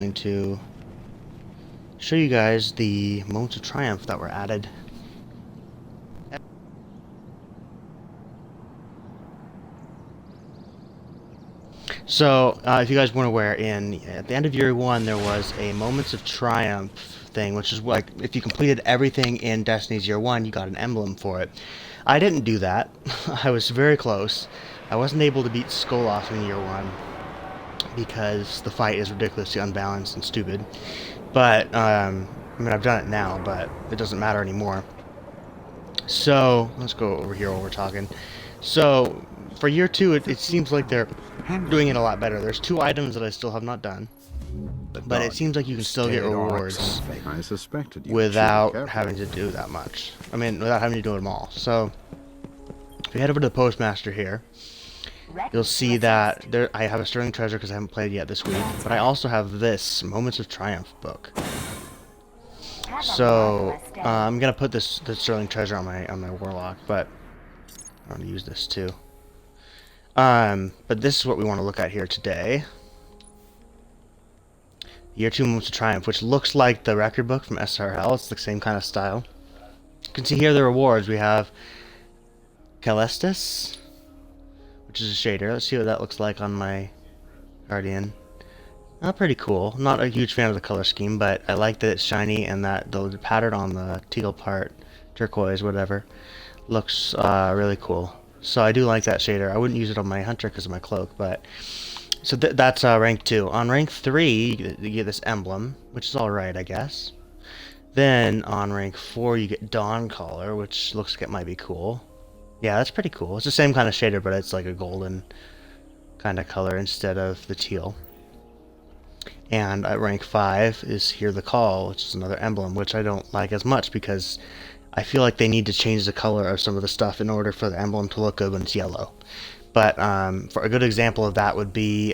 going to show you guys the moments of triumph that were added. So, if you guys weren't aware, at the end of year one, there was a moments of triumph thing, which is like if you completed everything in Destiny's year one, you got an emblem for it. I didn't do that. I was very close. I wasn't able to beat Skoloff in year one because the fight is ridiculously unbalanced and stupid. But I mean, I've done it now, but it doesn't matter anymore. So let's go over here while we're talking. So for year two, it seems like they're doing it a lot better. There's 2 items that I still have not done, but it seems like you can still get rewards without having to do that much. I mean, without having to do them all. So if you head over to the postmaster here, you'll see that I have a sterling treasure because I haven't played yet this week, but I also have this Moments of Triumph book. So I'm gonna put the sterling treasure on my warlock, but I'm gonna use this too. But this is what we want to look at here today. Year 2 Moments of Triumph, which looks like the record book from SRL. It's the same kind of style. You can see here the rewards. We have Calestis, which is a shader. Let's see what that looks like on my Guardian. Pretty cool. Not a huge fan of the color scheme, but I like that it's shiny and that the pattern on the teal part, turquoise, whatever, looks really cool. So I do like that shader. I wouldn't use it on my hunter because of my cloak, but so that's rank 2. On rank 3, you get this emblem, which is alright, I guess. Then on rank 4, you get Dawn Collar, which looks like it might be cool. Yeah, that's pretty cool. It's the same kind of shader, but it's like a golden kind of color instead of the teal. And at rank 5 is Hear the Call, which is another emblem, which I don't like as much because I feel like they need to change the color of some of the stuff in order for the emblem to look good when it's yellow. But for a good example of that would be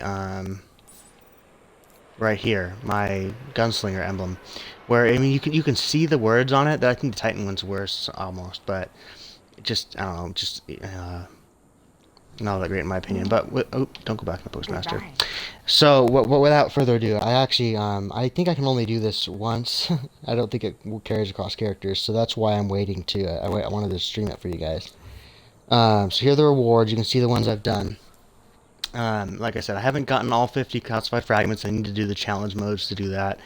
right here, my gunslinger emblem, where I mean you can see the words on it. I think the Titan one's worse almost, but just I don't know, just not that great in my opinion. But oh, don't go back to the postmaster. So without further ado, I actually I think I can only do this once. I don't think it carries across characters, so that's why I'm waiting to. I wanted to stream it for you guys. So here are the rewards. You can see the ones I've done. Like I said, I haven't gotten all 50 calcified fragments. I need to do the challenge modes to do that.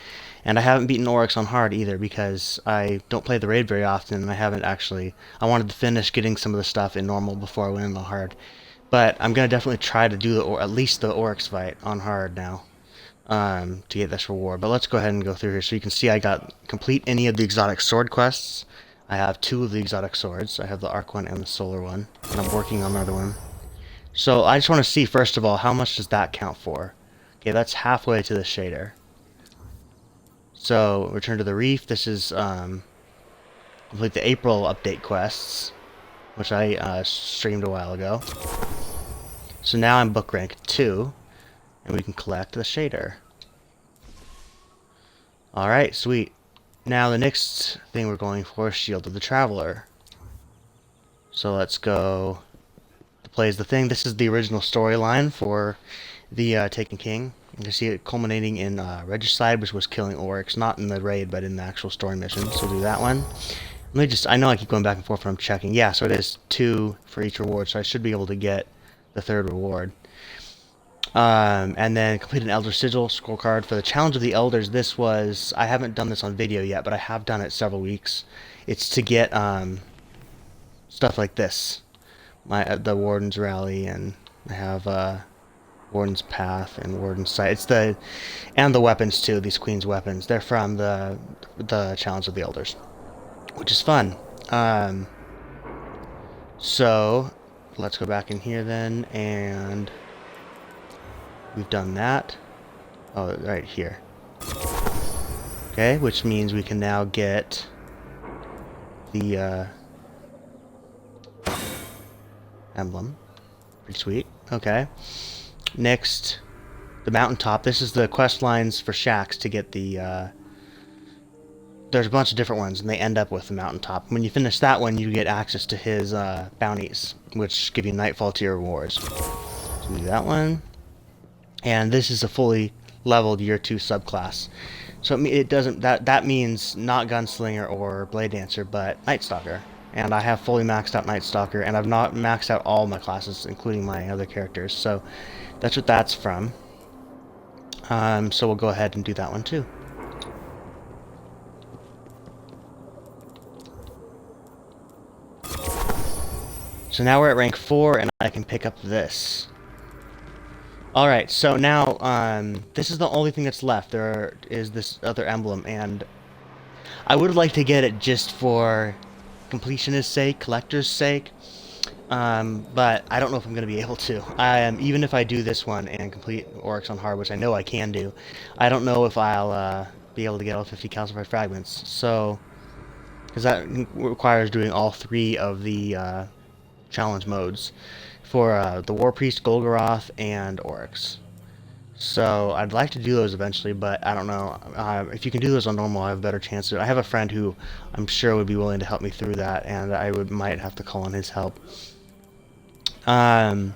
And I haven't beaten Oryx on hard either because I don't play the raid very often, and I haven't actually. I wanted to finish getting some of the stuff in normal before I went in the hard. But I'm gonna definitely try to do at least the Oryx fight on hard now to get this reward. But let's go ahead and go through here so you can see I got complete any of the exotic sword quests. I have 2 of the exotic swords. I have the Arc one and the Solar one, and I'm working on another one. So I just want to see, first of all, how much does that count for? Okay, that's halfway to the shader. So, return to the reef. This is complete the April update quests, which I streamed a while ago. So now I'm book rank 2, and we can collect the shader. Alright, sweet. Now the next thing we're going for is Shield of the Traveler. So let's go to Plays the Thing. This is the original storyline for the Taken King. You can see it culminating in Regicide, which was killing Oryx, not in the raid, but in the actual story mission. So we'll do that one. Let me just, I know I keep going back and forth when I'm checking. Yeah, so it is 2 for each reward, so I should be able to get the 3rd reward. And then complete an Elder Sigil scorecard for the Challenge of the Elders. This was, I haven't done this on video yet, but I have done it several weeks. It's to get stuff like this. The Warden's Rally, and I have Warden's Path and Warden's Sight. It's and the weapons too, these Queen's weapons. They're from the Challenge of the Elders, which is fun. So let's go back in here then, and we've done that. Oh, right here. Okay, which means we can now get the emblem. Pretty sweet. Okay. Next, the mountaintop. This is the quest lines for Shaxx to get the there's a bunch of different ones, and they end up with the mountaintop. When you finish that one, you get access to his bounties, which give you nightfall to your rewards. So do that one. And this is a fully leveled year 2 subclass. So it doesn't that means not gunslinger or blade dancer, but night stalker. And I have fully maxed out night stalker, and I've not maxed out all my classes, including my other characters. So that's what that's from. So we'll go ahead and do that one too. So now we're at rank 4, and I can pick up this. Alright, so now, this is the only thing that's left. There is this other emblem, and I would like to get it just for completionist's sake, collector's sake, but I don't know if I'm going to be able to. Even if I do this one and complete Oryx on hard, which I know I can do, I don't know if I'll be able to get all 50 calcified fragments, so, because that requires doing all 3 of the challenge modes for the War Priest, Golgoroth, and Oryx. So I'd like to do those eventually, but I don't know. If you can do those on normal, I have a better chance. I have a friend who I'm sure would be willing to help me through that, and might have to call on his help. So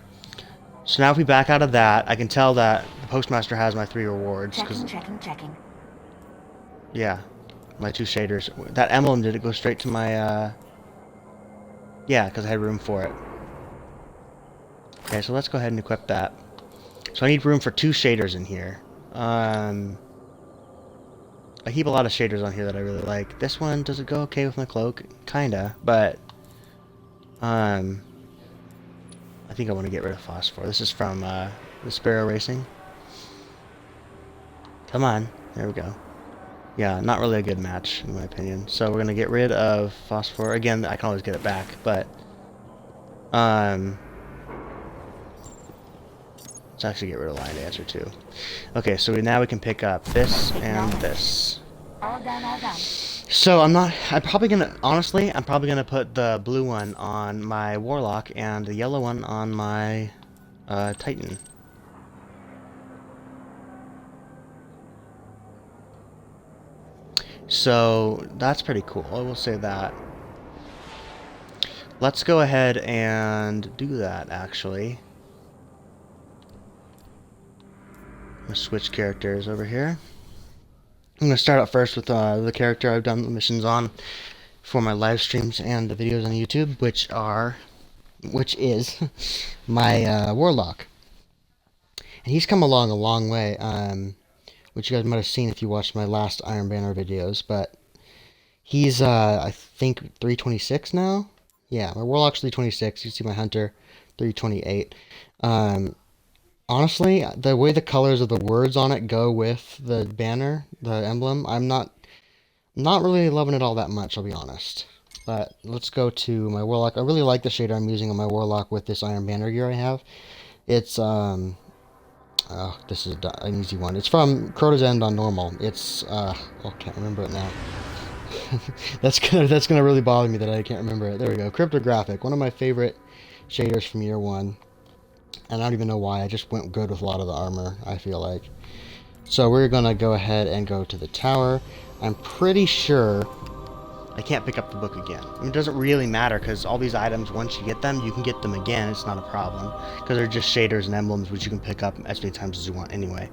now if we back out of that, I can tell that the Postmaster has my 3 rewards. Checking. Yeah, my 2 shaders. That emblem, did it go straight to my, yeah, because I had room for it. Okay, so let's go ahead and equip that. So I need room for 2 shaders in here. I keep a lot of shaders on here that I really like. This one, does it go okay with my cloak? Kinda, but I think I want to get rid of phosphor. This is from the Sparrow Racing. Come on, there we go. Yeah, not really a good match in my opinion. So we're gonna get rid of phosphor. Again, I can always get it back, but let's actually get rid of Lion Dancer too. Okay, so now we can pick up this and this. All done. So I'm probably gonna put the blue one on my Warlock and the yellow one on my Titan. So that's pretty cool, I will say that. Let's go ahead and do that, actually. I'm gonna switch characters over here. I'm gonna start out first with the character I've done the missions on for my live streams and the videos on YouTube, which is my Warlock. And he's come along a long way, which you guys might have seen if you watched my last Iron Banner videos, but he's, I think, 326 now? Yeah, my Warlock's 326, you see my Hunter, 328. Honestly, the way the colors of the words on it go with the banner, the emblem, I'm not really loving it all that much, I'll be honest. But let's go to my Warlock. I really like the shader I'm using on my Warlock with this Iron Banner gear I have. It's, oh, this is an easy one. It's from Crota's End on normal. It's, oh, can't remember it now. That's gonna really bother me that I can't remember it. There we go. Cryptographic, one of my favorite shaders from year 1. And I don't even know why, I just went good with a lot of the armor, I feel like. So we're gonna go ahead and go to the tower. I'm pretty sure I can't pick up the book again. I mean, it doesn't really matter, because all these items, once you get them, you can get them again, it's not a problem. Because they're just shaders and emblems, which you can pick up as many times as you want anyway.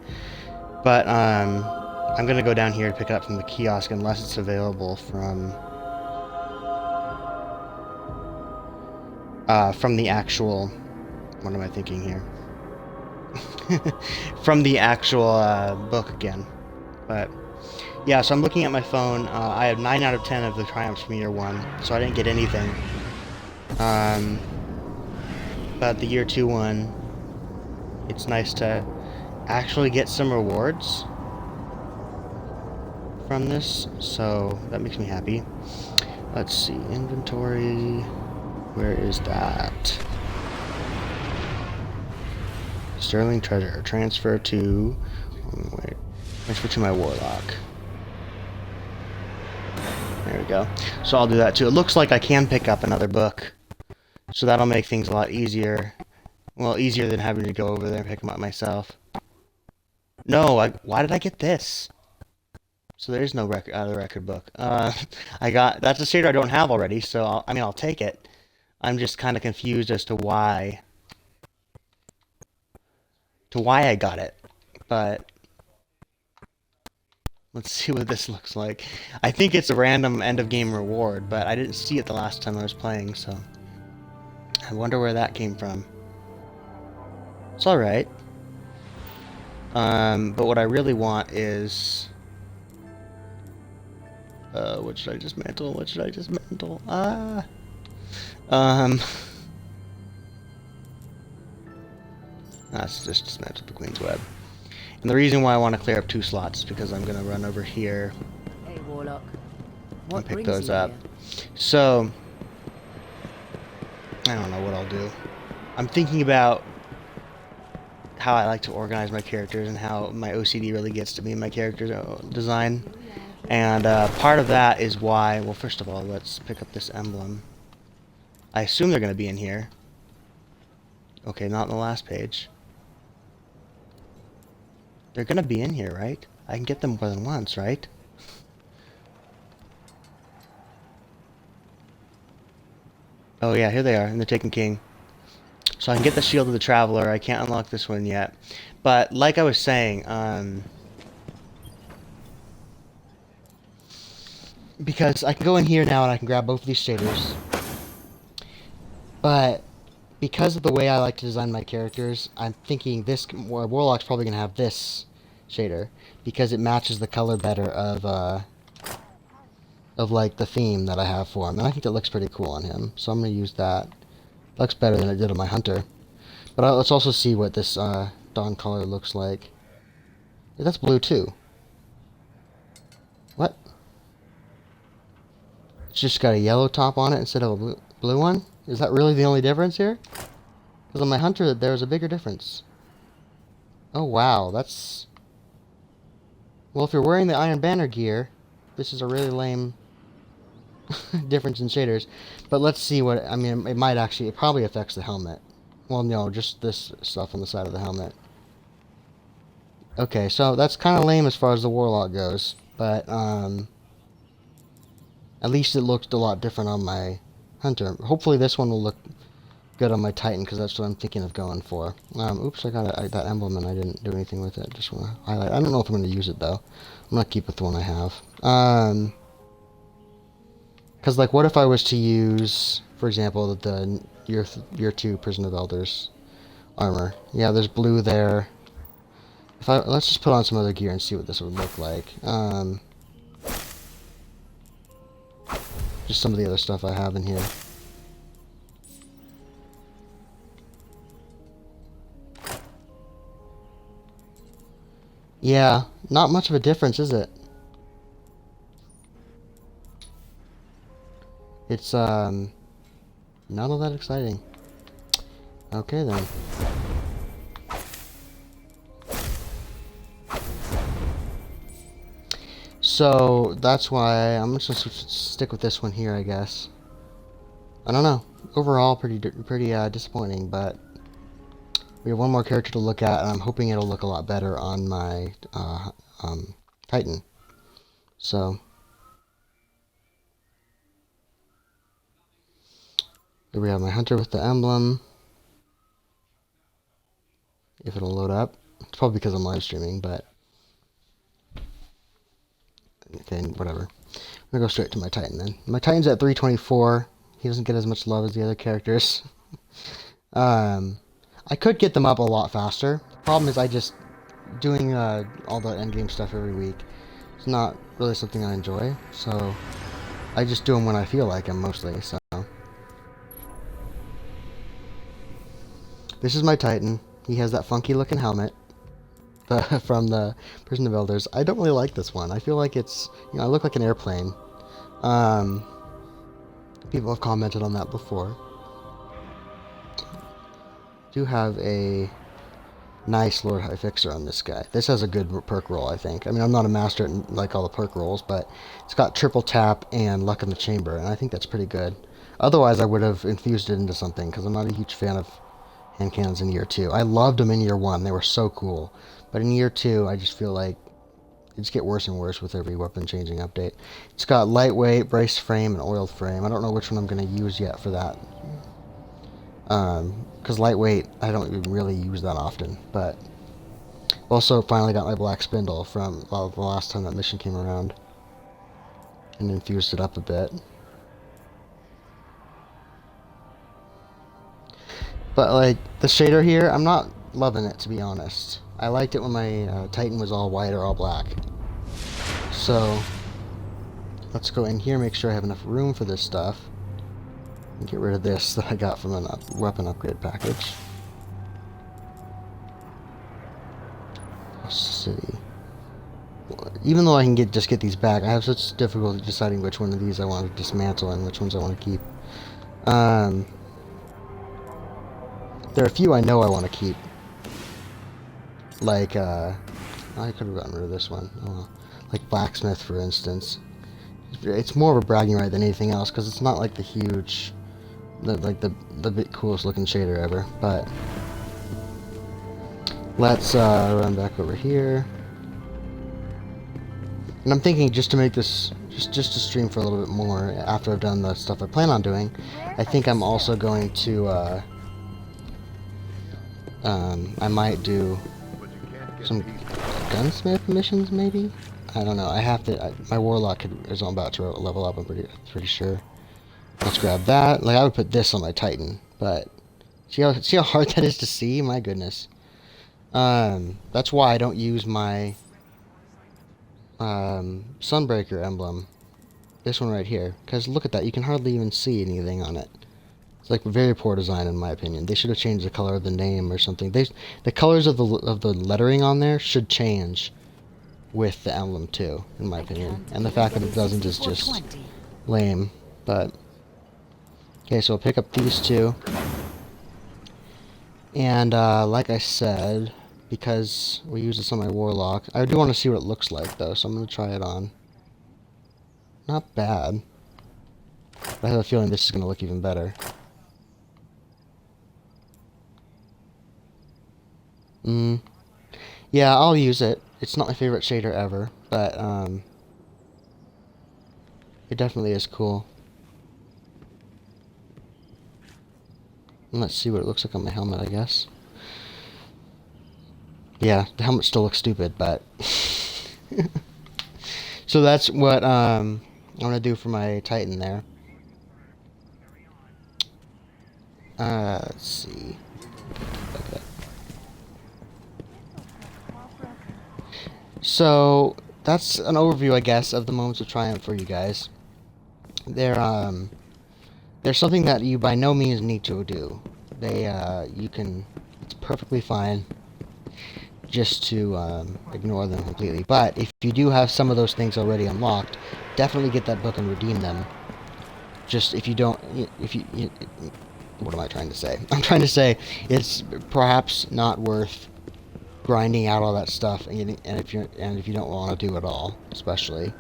But, I'm gonna go down here to pick it up from the kiosk, unless it's available from the actual... What am I thinking here? From the actual book again. But yeah, so I'm looking at my phone. I have 9 out of 10 of the triumphs from year 1, so I didn't get anything. But the year 2 one, it's nice to actually get some rewards from this, so that makes me happy. Let's see, inventory, where is that? Sterling Treasure. Transfer to... Wait. Transfer to my Warlock. There we go. So I'll do that too. It looks like I can pick up another book. So that'll make things a lot easier. Well, easier than having to go over there and pick them up myself. No, why did I get this? So there's no other record book. That's a shader I don't have already, so I'll take it. I'm just kind of confused as to why I got it, but Let's see what this looks like. I think it's a random end of game reward, but I didn't see it the last time I was playing, so I wonder where that came from. It's alright. But what I really want is... what should I just mantle? What should I just mantle? Um... Let's just dismantle the Queen's Web. And the reason why I want to clear up 2 slots is because I'm going to run over here Hey, Warlock. and What pick brings those you up. here? So, I don't know what I'll do. I'm thinking about how I like to organize my characters and how my OCD really gets to me in my character design. And part of that is why, well, first of all, let's pick up this emblem. I assume they're going to be in here. Okay, not on the last page. They're going to be in here, right? I can get them more than once, right? Oh yeah, here they are, in the Taken King. So I can get the Shield of the Traveler. I can't unlock this one yet. But, like I was saying, because I can go in here now and I can grab both of these shaders. But because of the way I like to design my characters, I'm thinking this Warlock's probably going to have this shader because it matches the color better of like the theme that I have for him. And I think it looks pretty cool on him. So I'm going to use that. Looks better than it did on my Hunter. But let's also see what this dawn color looks like. Yeah, that's blue too. What? It's just got a yellow top on it instead of a blue one? Is that really the only difference here? Because on my Hunter, there's a bigger difference. Oh, wow. That's... Well, if you're wearing the Iron Banner gear, this is a really lame difference in shaders. But let's see what... I mean, it might actually... It probably affects the helmet. Well, no, just this stuff on the side of the helmet. Okay, so that's kind of lame as far as the Warlock goes. But, at least it looked a lot different on my Hunter. Hopefully this one will look good on my Titan, because that's what I'm thinking of going for. Oops, I got that emblem and I didn't do anything with it. Just want to highlight. I don't know if I'm going to use it, though. I'm going to keep with the one I have. Because, like, what if I was to use, for example, the year 2 Prison of Elders armor? Yeah, there's blue there. Let's just put on some other gear and see what this would look like. Just some of the other stuff I have in here. Yeah, not much of a difference, is it? It's, none of that exciting. Okay, then. So, that's why I'm just gonna stick with this one here, I guess. I don't know. Overall, pretty disappointing, but we have one more character to look at, and I'm hoping it'll look a lot better on my Titan. So, here we have my Hunter with the emblem. If it'll load up. It's probably because I'm live streaming, but... Okay, whatever. I'm gonna go straight to my Titan then. My Titan's at 324. He doesn't get as much love as the other characters. I could get them up a lot faster. Problem is, I just... Doing all the endgame stuff every week. It's not really something I enjoy, so... I just do them when I feel like them, mostly, so... This is my Titan. He has that funky looking helmet. From the Prison of Elders. I don't really like this one. I feel like it's... You know, I look like an airplane. People have commented on that before. Do have a nice Lord High Fixer on this guy. This has a good perk roll, I think. I mean, I'm not a master at like all the perk rolls, but it's got triple tap and luck in the chamber, and I think that's pretty good. Otherwise, I would have infused it into something, because I'm not a huge fan of hand cannons in year 2. I loved them in year 1. They were so cool. But in year 2, I just feel like they just get worse and worse with every weapon changing update. It's got lightweight, brace frame, and oiled frame. I don't know which one I'm going to use yet for that. Because lightweight, I don't really use that often. But Also, finally got my black spindle from the last time that mission came around, and infused it up a bit. But like the shader here, I'm not loving it, to be honest. I liked it when my Titan was all white or all black. So let's go in here, make sure I have enough room for this stuff, and get rid of this that I got from a weapon upgrade package. City. Even though I can just get these back, I have such difficulty deciding which one of these I want to dismantle and which ones I want to keep. There are a few I know I want to keep. Like, I could have gotten rid of this one. Oh well. Like Blacksmith, for instance. It's more of a bragging right than anything else, because it's not like the huge, the bit coolest looking shader ever. But let's run back over here. And I'm thinking, just to make this, just to stream for a little bit more after I've done the stuff I plan on doing, I think I'm also going to, I might do some gunsmith missions, maybe? I don't know. I have to, my warlock is about to level up, I'm pretty sure. Let's grab that. Like, I would put this on my Titan, but see how hard that is to see? My goodness. That's why I don't use my Sunbreaker emblem. This one right here. Because look at that, you can hardly even see anything on it. It's like very poor design in my opinion. They should have changed the color of the name or something. The colors of the lettering on there should change with the emblem too, in my opinion. And the fact that it doesn't is just lame. But okay, so I'll pick up these two. And like I said, because we use this on my warlock, I do want to see what it looks like though, so I'm going to try it on. Not bad. But I have a feeling this is going to look even better. Yeah, I'll use it. It's not my favorite shader ever, but it definitely is cool. And let's see what it looks like on my helmet, I guess. Yeah, the helmet still looks stupid, but so that's what I'm gonna do for my Titan there. Let's see. Okay. So that's an overview, I guess, of the moments of triumph for you guys. There's something that you by no means need to do. It's perfectly fine just to ignore them completely. But if you do have some of those things already unlocked, definitely get that book and redeem them. Just if you don't, what am I trying to say? I'm trying to say it's perhaps not worth grinding out all that stuff, and if you don't want to do it all, especially.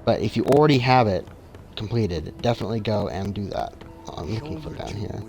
But if you already have it completed, definitely go and do that. Oh, I'm looking for down here.